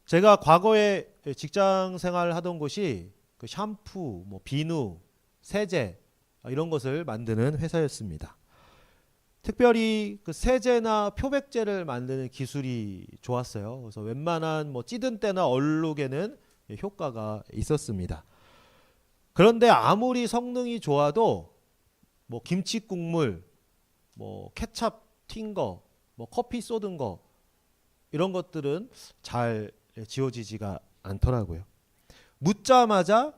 제가 과거에 직장 생활을 하던 곳이 그 샴푸, 뭐 비누, 세제 이런 것을 만드는 회사였습니다. 특별히 그 세제나 표백제를 만드는 기술이 좋았어요. 그래서 웬만한 뭐 찌든 때나 얼룩에는 효과가 있었습니다. 그런데 아무리 성능이 좋아도 뭐 김치 국물, 뭐 케찹 튄 거, 뭐 커피 쏟은 거 이런 것들은 잘 지워지지가 않더라고요. 묻자마자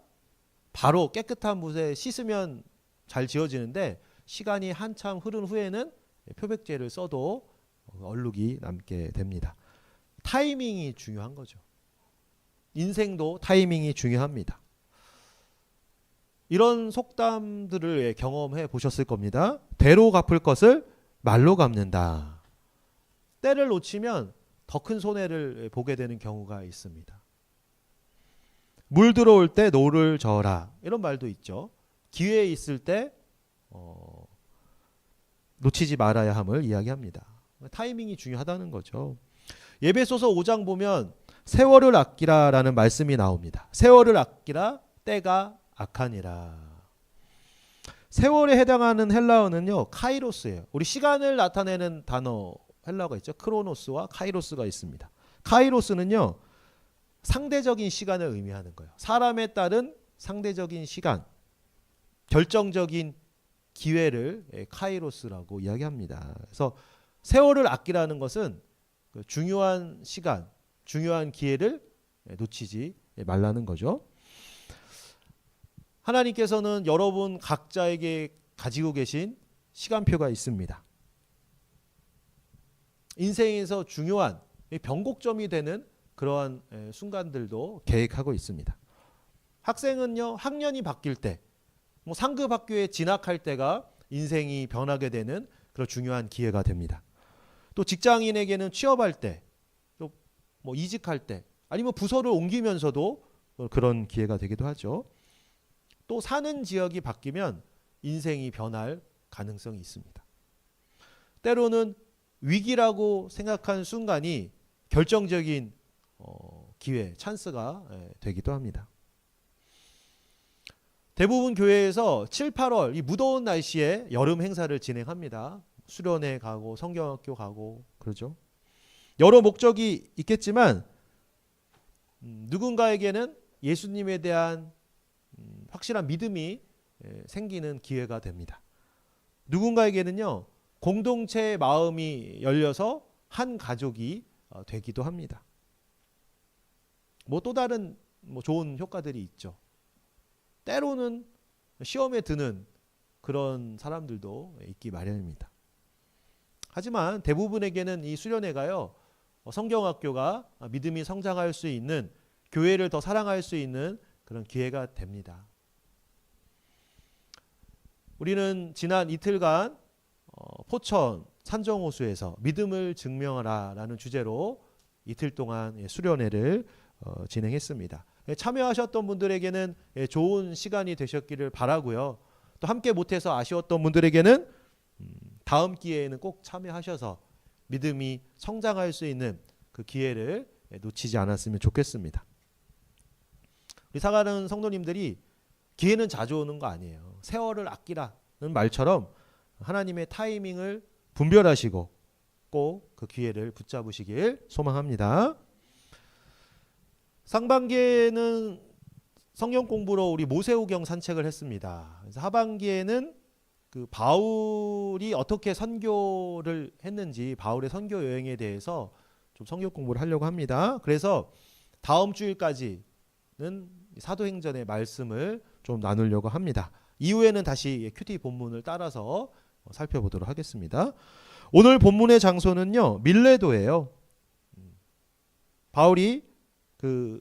바로 깨끗한 물에 씻으면 잘 지워지는데 시간이 한참 흐른 후에는 표백제를 써도 얼룩이 남게 됩니다. 타이밍이 중요한 거죠. 인생도 타이밍이 중요합니다. 이런 속담들을 경험해 보셨을 겁니다. 대로 갚을 것을 말로 갚는다. 때를 놓치면 더 큰 손해를 보게 되는 경우가 있습니다. 물 들어올 때 노를 저어라 이런 말도 있죠. 기회 있을 때 놓치지 말아야 함을 이야기합니다. 타이밍이 중요하다는 거죠. 예배소서 5장 보면 세월을 아끼라라는 말씀이 나옵니다. 세월을 아끼라 때가 악하니라. 세월에 해당하는 헬라어는요 카이로스예요. 우리 시간을 나타내는 단어 헬라어가 있죠. 크로노스와 카이로스가 있습니다. 카이로스는요 상대적인 시간을 의미하는 거예요. 사람에 따른 상대적인 시간, 결정적인 기회를 카이로스라고 이야기합니다. 그래서 세월을 아끼라는 것은 중요한 시간, 중요한 기회를 놓치지 말라는 거죠. 하나님께서는 여러분 각자에게 가지고 계신 시간표가 있습니다. 인생에서 중요한 변곡점이 되는 그러한 순간들도 계획하고 있습니다. 학생은요 학년이 바뀔 때, 뭐 상급 학교에 진학할 때가 인생이 변하게 되는 그런 중요한 기회가 됩니다. 또 직장인에게는 취업할 때, 또 뭐 이직할 때, 아니면 부서를 옮기면서도 그런 기회가 되기도 하죠. 또 사는 지역이 바뀌면 인생이 변할 가능성이 있습니다. 때로는 위기라고 생각한 순간이 결정적인 기회, 찬스가 되기도 합니다. 대부분 교회에서 7, 8월 이 무더운 날씨에 여름 행사를 진행합니다. 수련회 가고 성경학교 가고 그러죠. 여러 목적이 있겠지만 누군가에게는 예수님에 대한 확실한 믿음이 생기는 기회가 됩니다. 누군가에게는요 공동체의 마음이 열려서 한 가족이 되기도 합니다. 뭐 또 다른 뭐 좋은 효과들이 있죠. 때로는 시험에 드는 그런 사람들도 있기 마련입니다. 하지만 대부분에게는 이 수련회가요 성경학교가 믿음이 성장할 수 있는, 교회를 더 사랑할 수 있는 그런 기회가 됩니다. 우리는 지난 이틀간 포천 산정호수에서 믿음을 증명하라 라는 주제로 이틀 동안 수련회를 진행했습니다. 참여하셨던 분들에게는 좋은 시간이 되셨기를 바라고요. 또 함께 못해서 아쉬웠던 분들에게는 다음 기회에는 꼭 참여하셔서 믿음이 성장할 수 있는 그 기회를 놓치지 않았으면 좋겠습니다. 우리 사랑하는 성도님들이 기회는 자주 오는 거 아니에요. 세월을 아끼라는 말처럼 하나님의 타이밍을 분별하시고 꼭 그 기회를 붙잡으시길 소망합니다. 상반기에는 성경 공부로 우리 모세오경 산책을 했습니다. 그래서 하반기에는 그 바울이 어떻게 선교를 했는지, 바울의 선교 여행에 대해서 좀 성경 공부를 하려고 합니다. 그래서 다음 주일까지는 사도행전의 말씀을 좀 나누려고 합니다. 이후에는 다시 큐티 본문을 따라서 살펴보도록 하겠습니다. 오늘 본문의 장소는요 밀레도예요. 바울이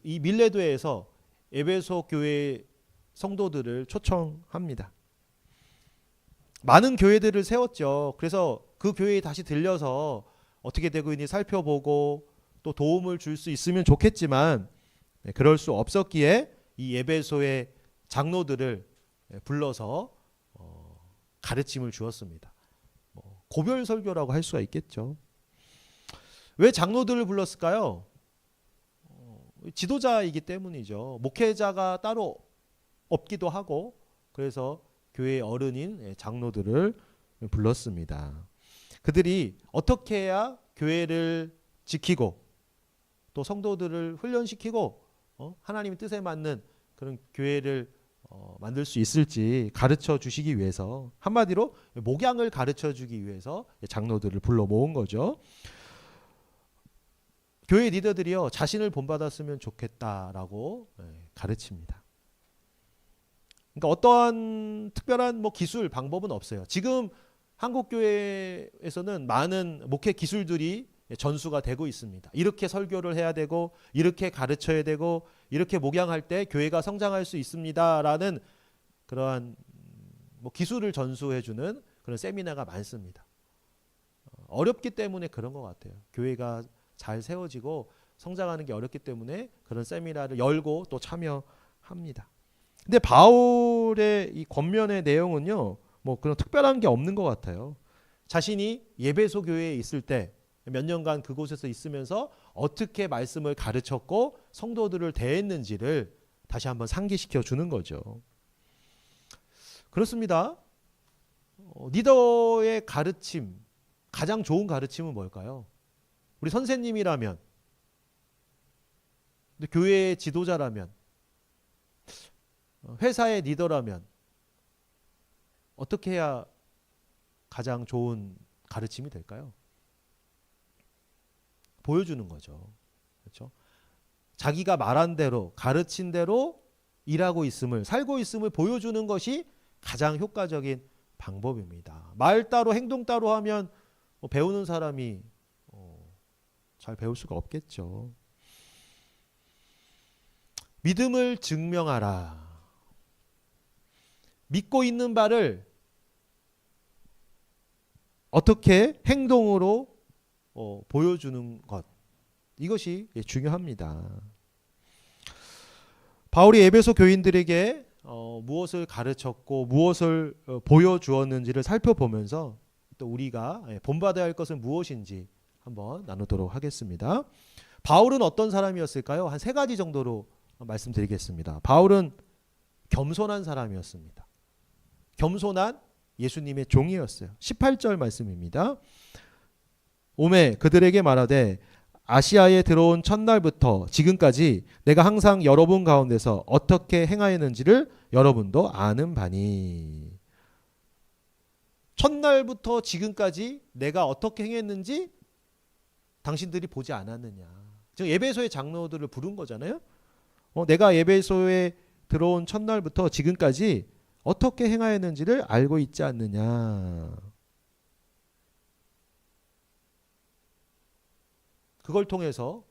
이 밀레도에서 에베소 교회 성도들을 초청합니다. 많은 교회들을 세웠죠. 그래서 그 교회에 다시 들려서 어떻게 되고 있는지 살펴보고 또 도움을 줄 수 있으면 좋겠지만 그럴 수 없었기에 이 에베소의 장로들을 불러서 가르침을 주었습니다. 고별 설교라고 할 수가 있겠죠. 왜 장로들을 불렀을까요? 지도자이기 때문이죠. 목회자가 따로 없기도 하고 그래서 교회의 어른인 장로들을 불렀습니다. 그들이 어떻게 해야 교회를 지키고 또 성도들을 훈련시키고 하나님의 뜻에 맞는 그런 교회를 만들 수 있을지 가르쳐 주시기 위해서, 한마디로 목양을 가르쳐 주기 위해서 장로들을 불러 모은 거죠. 교회 리더들이요, 자신을 본받았으면 좋겠다라고 가르칩니다. 그러니까 어떠한 특별한 기술 방법은 없어요. 지금 한국 교회에서는 많은 목회 기술들이 전수가 되고 있습니다. 이렇게 설교를 해야 되고 이렇게 가르쳐야 되고 이렇게 목양할 때 교회가 성장할 수 있습니다라는 그러한 기술을 전수해주는 그런 세미나가 많습니다. 어렵기 때문에 그런 것 같아요. 교회가 잘 세워지고 성장하는 게 어렵기 때문에 그런 세미나를 열고 또 참여합니다. 근데 바울의 이 권면의 내용은요, 그런 특별한 게 없는 것 같아요. 자신이 예배소 교회에 있을 때 몇 년간 그곳에서 있으면서 어떻게 말씀을 가르쳤고 성도들을 대했는지를 다시 한번 상기시켜 주는 거죠. 그렇습니다. 리더의 가르침, 가장 좋은 가르침은 뭘까요? 우리 선생님이라면, 교회의 지도자라면, 회사의 리더라면 어떻게 해야 가장 좋은 가르침이 될까요? 보여주는 거죠. 그렇죠? 자기가 말한 대로, 가르친 대로 일하고 있음을, 살고 있음을 보여주는 것이 가장 효과적인 방법입니다. 말 따로 행동 따로 하면 배우는 사람이 잘 배울 수가 없겠죠. 믿음을 증명하라. 믿고 있는 바를 어떻게 행동으로 보여주는 것, 이것이 중요합니다. 바울이 에베소 교인들에게 무엇을 가르쳤고 무엇을 보여주었는지를 살펴보면서 또 우리가 본받아야 할 것은 무엇인지 한번 나누도록 하겠습니다. 바울은 어떤 사람이었을까요? 한 3가지 정도로 말씀드리겠습니다. 바울은 겸손한 사람이었습니다. 겸손한 예수님의 종이었어요. 18절 말씀입니다. 오매 그들에게 말하되 아시아에 들어온 첫날부터 지금까지 내가 항상 여러분 가운데서 어떻게 행하였는지를 여러분도 아는 바니. 첫날부터 지금까지 내가 어떻게 행했는지 당신들이 보지 않았느냐. 지금 에베소의 장로들을 부른 거잖아요. 내가 에베소에 들어온 첫날부터 지금까지 어떻게 행하였는지를 알고 있지 않느냐. 그걸 통해서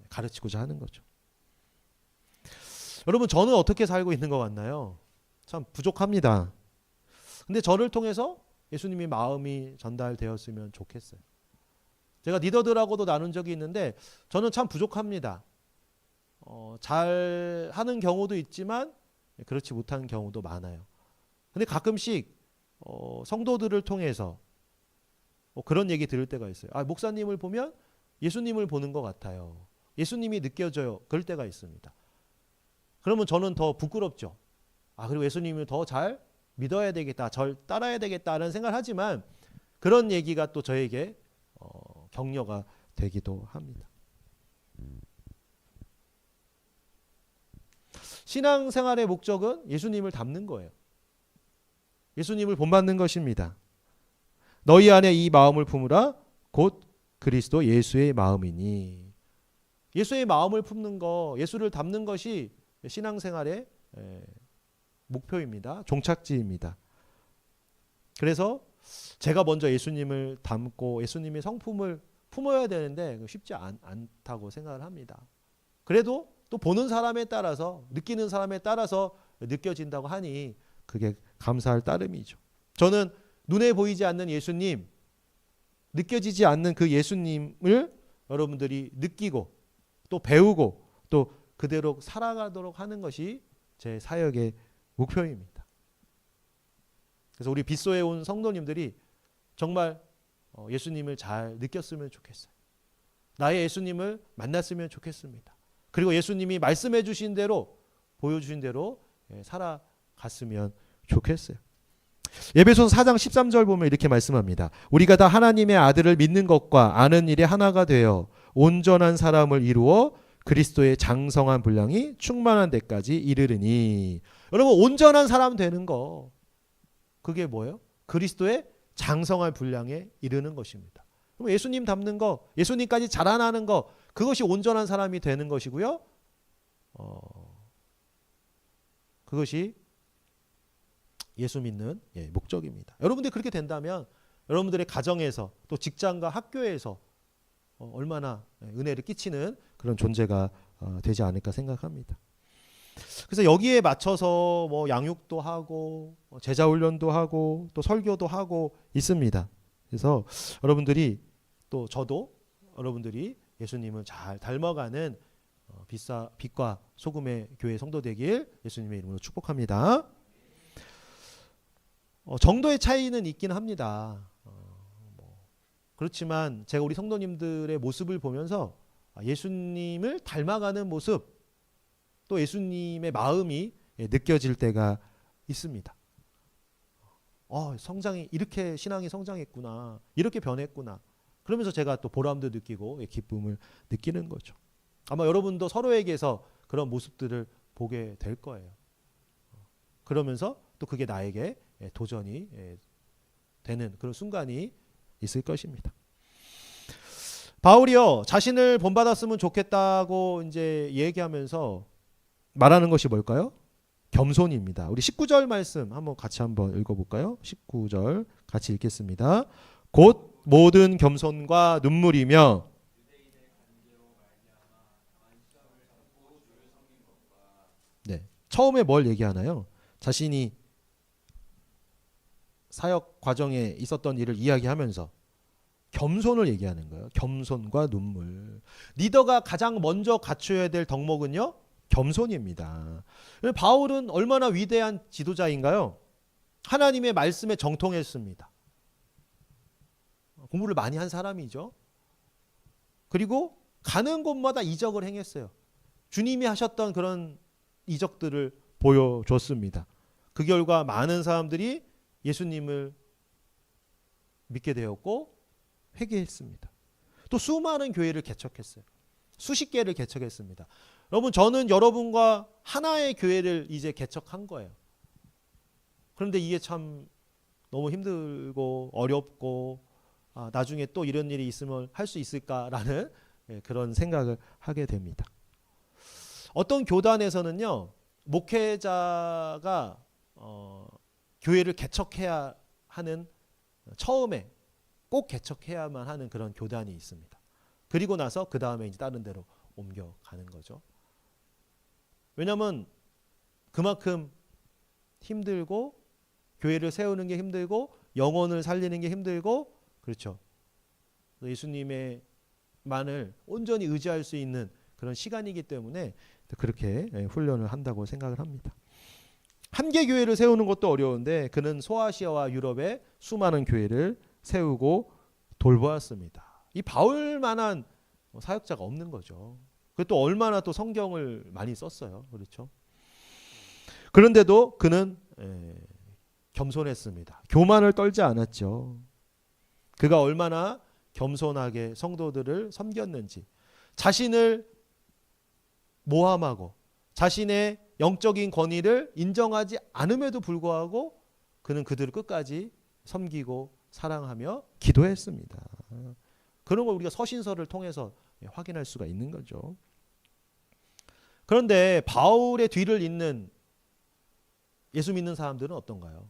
가르치고자 하는 거죠. 여러분, 저는 어떻게 살고 있는 것 같나요? 참 부족합니다. 근데 저를 통해서 예수님의 마음이 전달되었으면 좋겠어요. 제가 리더들하고도 나눈 적이 있는데 저는 참 부족합니다. 잘 하는 경우도 있지만 그렇지 못한 경우도 많아요. 근데 가끔씩 성도들을 통해서 그런 얘기 들을 때가 있어요. 목사님을 보면 예수님을 보는 것 같아요. 예수님이 느껴져요. 그럴 때가 있습니다. 그러면 저는 더 부끄럽죠. 그리고 예수님을 더 잘 믿어야 되겠다, 절 따라야 되겠다는 생각을 하지만 그런 얘기가 또 저에게 격려가 되기도 합니다. 신앙생활의 목적은 예수님을 닮는 거예요. 예수님을 본받는 것입니다. 너희 안에 이 마음을 품으라 곧 그리스도 예수의 마음이니. 예수의 마음을 품는 거, 예수를 닮는 것이 신앙생활의 목표입니다. 종착지입니다. 그래서 제가 먼저 예수님을 닮고 예수님의 성품을 품어야 되는데 쉽지 않다고 생각을 합니다. 그래도 또 보는 사람에 따라서, 느끼는 사람에 따라서 느껴진다고 하니 그게 감사할 따름이죠. 저는 눈에 보이지 않는 예수님, 느껴지지 않는 그 예수님을 여러분들이 느끼고 또 배우고 또 그대로 살아가도록 하는 것이 제 사역의 목표입니다. 그래서 우리 빗소에 온 성도님들이 정말 예수님을 잘 느꼈으면 좋겠어요. 나의 예수님을 만났으면 좋겠습니다. 그리고 예수님이 말씀해 주신 대로 보여주신 대로 살아갔으면 좋겠어요. 에베소서 4장 13절 보면 이렇게 말씀합니다. 우리가 다 하나님의 아들을 믿는 것과 아는 일에 하나가 되어 온전한 사람을 이루어 그리스도의 장성한 분량이 충만한 데까지 이르르니. 여러분, 온전한 사람 되는 거, 그게 뭐예요? 그리스도의 장성한 분량에 이르는 것입니다. 그럼 예수님 닮는 거, 예수님까지 자라나는 거, 그것이 온전한 사람이 되는 것이고요. 그것이 예수 믿는 목적입니다. 여러분들이 그렇게 된다면 여러분들의 가정에서 또 직장과 학교에서 얼마나 은혜를 끼치는 그런 존재가 되지 않을까 생각합니다. 그래서 여기에 맞춰서 뭐 양육도 하고 제자 훈련도 하고 또 설교도 하고 있습니다. 그래서 여러분들이 또 저도 여러분들이 예수님을 잘 닮아가는 빛과 소금의 교회 성도 되길 예수님의 이름으로 축복합니다. 정도의 차이는 있긴 합니다. 그렇지만 제가 우리 성도님들의 모습을 보면서 예수님을 닮아가는 모습, 또 예수님의 마음이 느껴질 때가 있습니다. 성장이 이렇게 신앙이 성장했구나, 이렇게 변했구나. 그러면서 제가 또 보람도 느끼고 기쁨을 느끼는 거죠. 아마 여러분도 서로에게서 그런 모습들을 보게 될 거예요. 그러면서 또 그게 나에게 도전이 되는 그런 순간이 있을 것입니다. 바울이요, 자신을 본받았으면 좋겠다고 이제 얘기하면서 말하는 것이 뭘까요? 겸손입니다. 우리 19절 말씀 같이 한번 읽어볼까요? 19절 같이 읽겠습니다. 곧 모든 겸손과 눈물이며 처음에 뭘 얘기하나요? 자신이 사역 과정에 있었던 일을 이야기하면서 겸손을 얘기하는 거예요. 겸손과 눈물. 리더가 가장 먼저 갖춰야 될 덕목은요, 겸손입니다. 바울은 얼마나 위대한 지도자인가요? 하나님의 말씀에 정통했습니다. 공부를 많이 한 사람이죠. 그리고 가는 곳마다 이적을 행했어요. 주님이 하셨던 그런 이적들을 보여줬습니다. 그 결과 많은 사람들이 예수님을 믿게 되었고 회개했습니다. 또 수많은 교회를 개척했어요. 수십 개를 개척했습니다. 여러분, 저는 여러분과 하나의 교회를 이제 개척한 거예요. 그런데 이게 참 너무 힘들고 어렵고 나중에 또 이런 일이 있으면 할 수 있을까라는 그런 생각을 하게 됩니다. 어떤 교단에서는요, 목회자가 교회를 개척해야 하는, 처음에 꼭 개척해야만 하는 그런 교단이 있습니다. 그리고 나서 그 다음에 이제 다른 데로 옮겨가는 거죠. 왜냐하면 그만큼 힘들고 교회를 세우는 게 힘들고 영혼을 살리는 게 힘들고, 그렇죠. 예수님의 만을 온전히 의지할 수 있는 그런 시간이기 때문에 그렇게 훈련을 한다고 생각을 합니다. 한 개 교회를 세우는 것도 어려운데 그는 소아시아와 유럽에 수많은 교회를 세우고 돌보았습니다. 이 바울만한 사역자가 없는 거죠. 또 얼마나 또 성경을 많이 썼어요. 그렇죠. 그런데도 그는 겸손했습니다. 교만을 떨지 않았죠. 그가 얼마나 겸손하게 성도들을 섬겼는지, 자신을 모함하고 자신의 영적인 권위를 인정하지 않음에도 불구하고 그는 그들을 끝까지 섬기고 사랑하며 기도했습니다. 그런 걸 우리가 서신서를 통해서 확인할 수가 있는 거죠. 그런데 바울의 뒤를 잇는 예수 믿는 사람들은 어떤가요?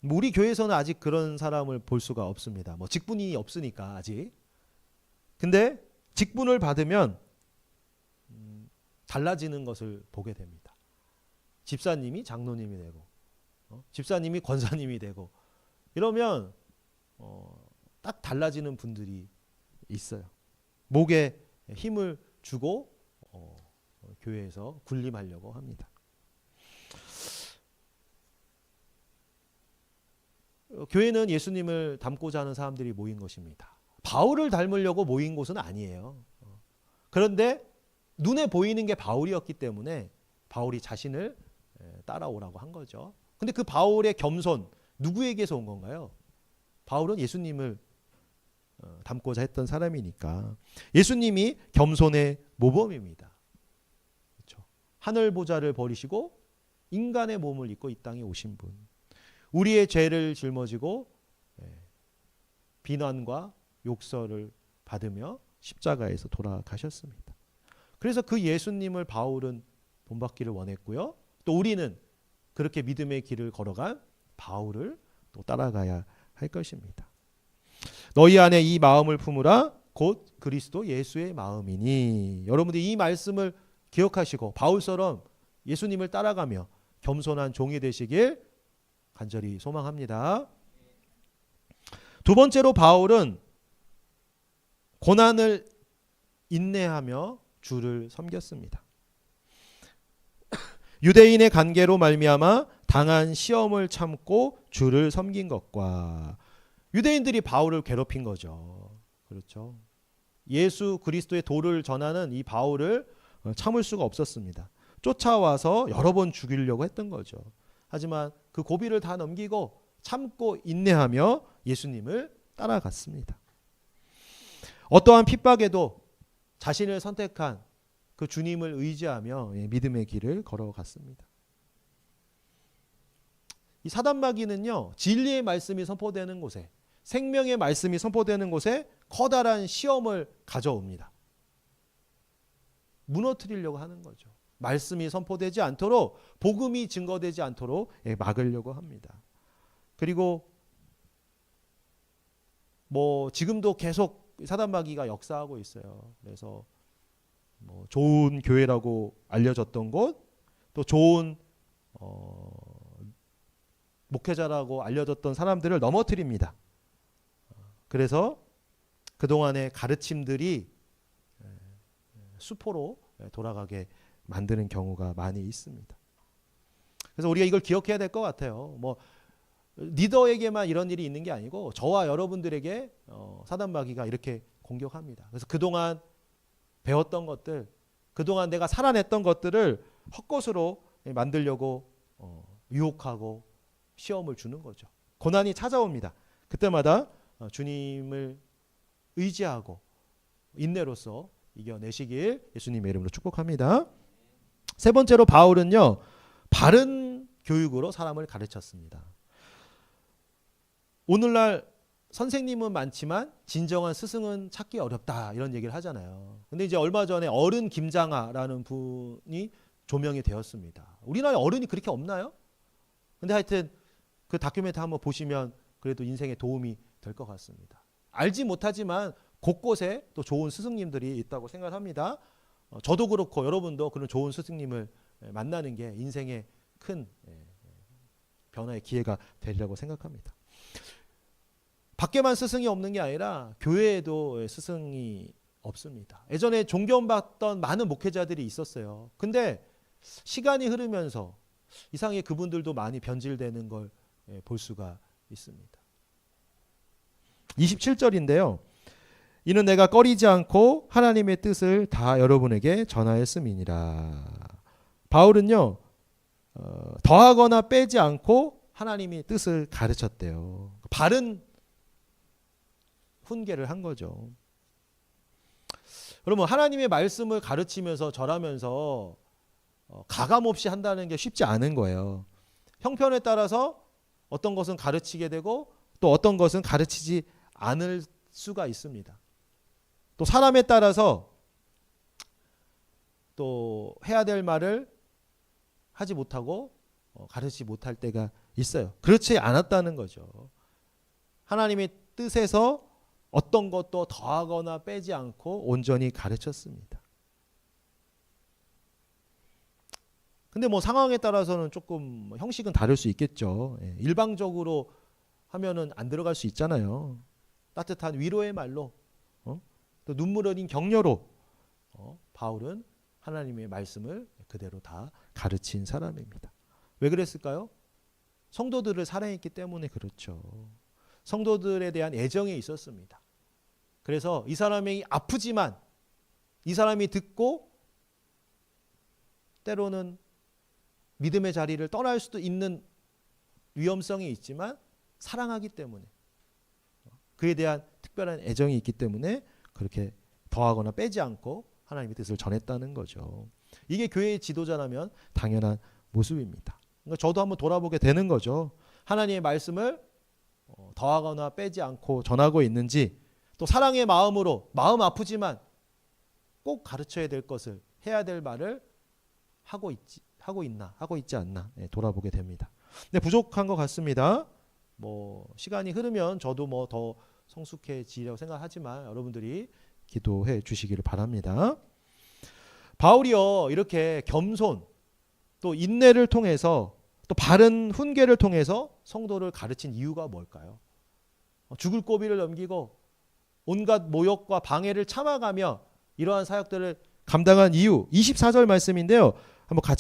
우리 교회에서는 아직 그런 사람을 볼 수가 없습니다. 직분이 없으니까 아직. 근데 직분을 받으면 달라지는 것을 보게 됩니다. 집사님이 장로님이 되고, 집사님이 권사님이 되고, 이러면 딱 달라지는 분들이 있어요. 목에 힘을 주고 교회에서 군림하려고 합니다. 교회는 예수님을 닮고자 하는 사람들이 모인 것입니다. 바울을 닮으려고 모인 곳은 아니에요. 그런데 눈에 보이는 게 바울이었기 때문에 바울이 자신을 따라오라고 한 거죠. 근데 그 바울의 겸손, 누구에게서 온 건가요? 바울은 예수님을 닮고자 했던 사람이니까. 예수님이 겸손의 모범입니다. 그렇죠? 하늘 보좌를 버리시고 인간의 몸을 입고 이 땅에 오신 분. 우리의 죄를 짊어지고 비난과 욕설을 받으며 십자가에서 돌아가셨습니다. 그래서 그 예수님을 바울은 본받기를 원했고요. 또 우리는 그렇게 믿음의 길을 걸어간 바울을 또 따라가야 할 것입니다. 너희 안에 이 마음을 품으라 곧 그리스도 예수의 마음이니. 여러분들이 이 말씀을 기억하시고 바울처럼 예수님을 따라가며 겸손한 종이 되시길 간절히 소망합니다. 두 번째로 바울은 고난을 인내하며 주를 섬겼습니다. 유대인의 관계로 말미암아 당한 시험을 참고 주를 섬긴 것과 유대인들이 바울을 괴롭힌 거죠. 그렇죠. 예수 그리스도의 도를 전하는 이 바울을 참을 수가 없었습니다. 쫓아와서 여러 번 죽이려고 했던 거죠. 하지만 그 고비를 다 넘기고 참고 인내하며 예수님을 따라갔습니다. 어떠한 핍박에도 자신을 선택한 그 주님을 의지하며 믿음의 길을 걸어갔습니다. 이 사단마귀는요, 진리의 말씀이 선포되는 곳에, 생명의 말씀이 선포되는 곳에 커다란 시험을 가져옵니다. 무너뜨리려고 하는 거죠. 말씀이 선포되지 않도록, 복음이 증거되지 않도록 막으려고 합니다. 그리고 지금도 계속 사단마귀가 역사하고 있어요. 그래서 좋은 교회라고 알려졌던 곳, 또 좋은 목회자라고 알려졌던 사람들을 넘어뜨립니다. 그래서 그동안의 가르침들이 수포로 돌아가게 만드는 경우가 많이 있습니다. 그래서 우리가 이걸 기억해야 될 것 같아요. 리더에게만 이런 일이 있는 게 아니고 저와 여러분들에게 사단마귀가 이렇게 공격합니다. 그래서 그동안 배웠던 것들, 그동안 내가 살아냈던 것들을 헛것으로 만들려고 유혹하고 시험을 주는 거죠. 고난이 찾아옵니다. 그때마다 주님을 의지하고 인내로서 이겨내시길 예수님의 이름으로 축복합니다. 세 번째로 바울은요, 바른 교육으로 사람을 가르쳤습니다. 오늘날 선생님은 많지만 진정한 스승은 찾기 어렵다, 이런 얘기를 하잖아요. 근데 이제 얼마 전에 어른 김장하라는 분이 조명이 되었습니다. 우리나라에 어른이 그렇게 없나요? 근데 하여튼 그 다큐멘터리 한번 보시면 그래도 인생에 도움이 될 것 같습니다. 알지 못하지만 곳곳에 또 좋은 스승님들이 있다고 생각합니다. 저도 그렇고 여러분도 그런 좋은 스승님을 만나는 게 인생의 큰 변화의 기회가 되리라고 생각합니다. 밖에만 스승이 없는 게 아니라 교회에도 스승이 없습니다. 예전에 존경받던 많은 목회자들이 있었어요. 근데 시간이 흐르면서 이상하게 그분들도 많이 변질되는 걸 볼 수가 있습니다. 27절인데요. 이는 내가 꺼리지 않고 하나님의 뜻을 다 여러분에게 전하였음이니라. 바울은요, 더하거나 빼지 않고 하나님의 뜻을 가르쳤대요. 바른 훈계를 한 거죠. 여러분, 하나님의 말씀을 가르치면서 절하면서 가감없이 한다는 게 쉽지 않은 거예요. 형편에 따라서 어떤 것은 가르치게 되고 또 어떤 것은 가르치지 않을 수가 있습니다. 또 사람에 따라서 또 해야 될 말을 하지 못하고 가르치지 못할 때가 있어요. 그렇지 않았다는 거죠. 하나님의 뜻에서 어떤 것도 더하거나 빼지 않고 온전히 가르쳤습니다. 근데 상황에 따라서는 조금 형식은 다를 수 있겠죠. 일방적으로 하면은 안 들어갈 수 있잖아요. 따뜻한 위로의 말로, 또 눈물 어린 격려로 바울은 하나님의 말씀을 그대로 다 가르친 사람입니다. 왜 그랬을까요? 성도들을 사랑했기 때문에 그렇죠. 성도들에 대한 애정이 있었습니다. 그래서 이 사람이 아프지만 이 사람이 듣고 때로는 믿음의 자리를 떠날 수도 있는 위험성이 있지만 사랑하기 때문에 그에 대한 특별한 애정이 있기 때문에 그렇게 더하거나 빼지 않고 하나님의 뜻을 전했다는 거죠. 이게 교회의 지도자라면 당연한 모습입니다. 그러니까 저도 한번 돌아보게 되는 거죠. 하나님의 말씀을 더하거나 빼지 않고 전하고 있는지, 또 사랑의 마음으로 마음 아프지만 꼭 가르쳐야 될 것을, 해야 될 말을 하고 있지 않나 돌아보게 됩니다. 근데 부족한 것 같습니다. 시간이 흐르면 저도 더 성숙해지려고 생각하지만 여러분들이 기도해 주시기를 바랍니다. 바울이요, 이렇게 겸손 또 인내를 통해서 또 바른 훈계를 통해서 성도를 가르친 이유가 뭘까요? 죽을 고비를 넘기고 온갖 모욕과 방해를 참아가며 이러한 사역들을 감당한 이유, 24절 말씀인데요.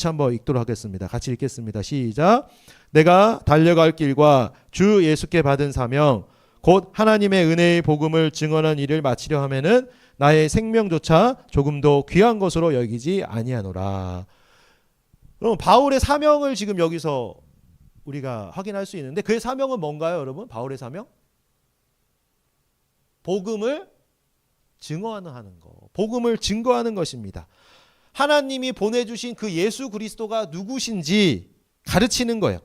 한번 읽도록 하겠습니다. 같이 읽겠습니다. 시작. 내가 달려갈 길과 주 예수께 받은 사명 곧 하나님의 은혜의 복음을 증언한 일을 마치려 하면은 나의 생명조차 조금도 귀한 것으로 여기지 아니하노라. 그럼 바울의 사명을 지금 여기서 우리가 확인할 수 있는데, 그의 사명은 뭔가요, 여러분? 바울의 사명? 복음을 증언하는 거. 복음을 증거하는 것입니다. 하나님이 보내주신 그 예수 그리스도가 누구신지 가르치는 거예요.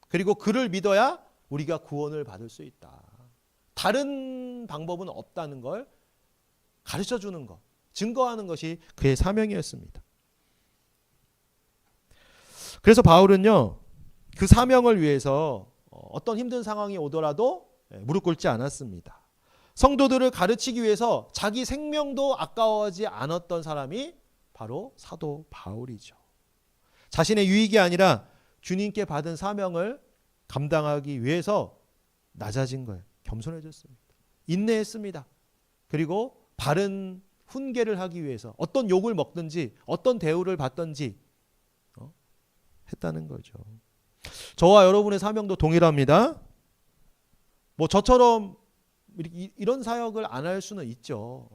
그리고 그를 믿어야 우리가 구원을 받을 수 있다. 다른 방법은 없다는 걸 가르쳐주는 것, 증거하는 것이 그의 사명이었습니다. 그래서 바울은요, 그 사명을 위해서 어떤 힘든 상황이 오더라도 무릎 꿇지 않았습니다. 성도들을 가르치기 위해서 자기 생명도 아까워하지 않았던 사람이 바로 사도 바울이죠. 자신의 유익이 아니라 주님께 받은 사명을 감당하기 위해서 낮아진 거예요. 겸손해졌습니다. 인내했습니다. 그리고 바른 훈계를 하기 위해서 어떤 욕을 먹든지 어떤 대우를 받든지 했다는 거죠. 저와 여러분의 사명도 동일합니다. 저처럼 이런 사역을 안 할 수는 있죠.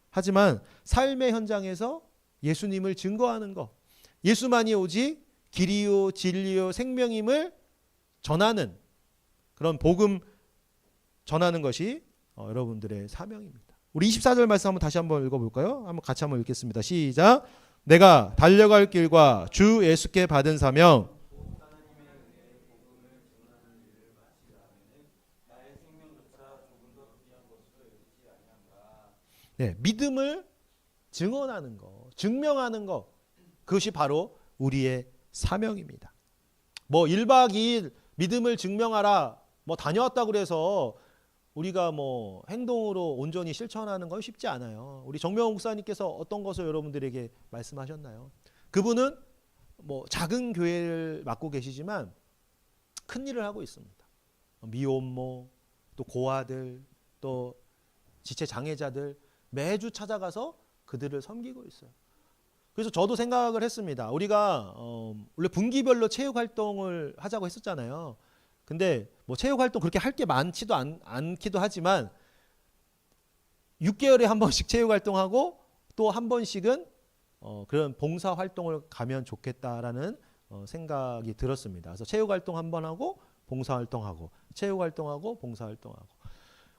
하지만 삶의 현장에서 예수님을 증거하는 것, 예수만이 오직 길이요 진리요 생명임을 전하는, 그런 복음 전하는 것이 여러분들의 사명입니다. 우리 24절 말씀 다시 한번 읽어볼까요? 같이 한번 읽겠습니다. 시작. 내가 달려갈 길과 주 예수께 받은 사명 믿음을 증언하는 것, 증명하는 것, 그것이 바로 우리의 사명입니다. 1박 2일 믿음을 증명하라 다녀왔다고 그래서 우리가 행동으로 온전히 실천하는 건 쉽지 않아요. 우리 정명훈 목사님께서 어떤 것을 여러분들에게 말씀하셨나요? 그분은 작은 교회를 맡고 계시지만 큰 일을 하고 있습니다. 미혼모, 또 고아들, 또 지체 장애자들 매주 찾아가서 그들을 섬기고 있어요. 그래서 저도 생각을 했습니다. 우리가 원래 분기별로 체육 활동을 하자고 했었잖아요. 근데 체육 활동 그렇게 할 게 많지도 않기도 하지만 6개월에 한 번씩 체육 활동하고 또 한 번씩은 그런 봉사 활동을 가면 좋겠다라는 생각이 들었습니다. 그래서 체육 활동 한 번 하고 봉사 활동하고 체육 활동하고 봉사 활동하고,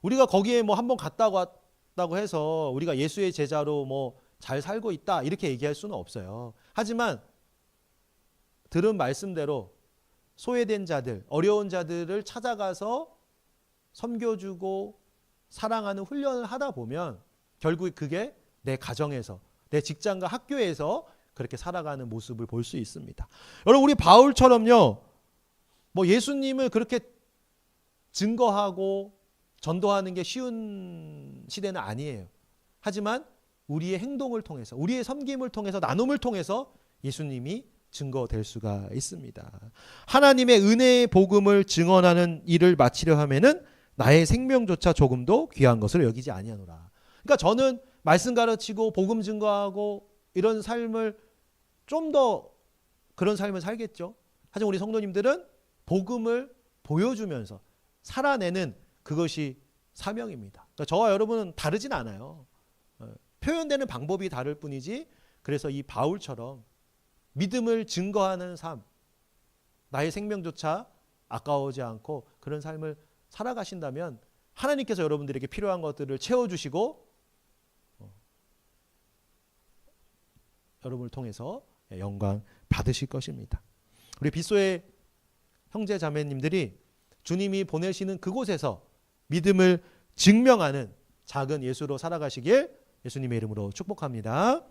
우리가 거기에 한 번 갔다 왔다고 해서 우리가 예수의 제자로 잘 살고 있다 이렇게 얘기할 수는 없어요. 하지만 들은 말씀대로 소외된 자들, 어려운 자들을 찾아가서 섬겨주고 사랑하는 훈련을 하다 보면 결국 그게 내 가정에서, 내 직장과 학교에서 그렇게 살아가는 모습을 볼 수 있습니다. 여러분, 우리 바울처럼요, 예수님을 그렇게 증거하고 전도하는 게 쉬운 시대는 아니에요. 하지만 우리의 행동을 통해서, 우리의 섬김을 통해서, 나눔을 통해서 예수님이 증거될 수가 있습니다. 하나님의 은혜의 복음을 증언하는 일을 마치려 하면은 나의 생명조차 조금도 귀한 것을 여기지 아니하노라. 그러니까 저는 말씀 가르치고 복음 증거하고 이런 삶을 좀 더, 그런 삶을 살겠죠. 하지만 우리 성도님들은 복음을 보여주면서 살아내는 그것이 사명입니다. 그러니까 저와 여러분은 다르진 않아요. 표현되는 방법이 다를 뿐이지. 그래서 이 바울처럼 믿음을 증거하는 삶, 나의 생명조차 아까워지 않고 그런 삶을 살아가신다면 하나님께서 여러분들에게 필요한 것들을 채워주시고 여러분을 통해서 영광 받으실 것입니다. 우리 빗소의 형제 자매님들이 주님이 보내시는 그곳에서 믿음을 증명하는 작은 예수로 살아가시길 예수님의 이름으로 축복합니다.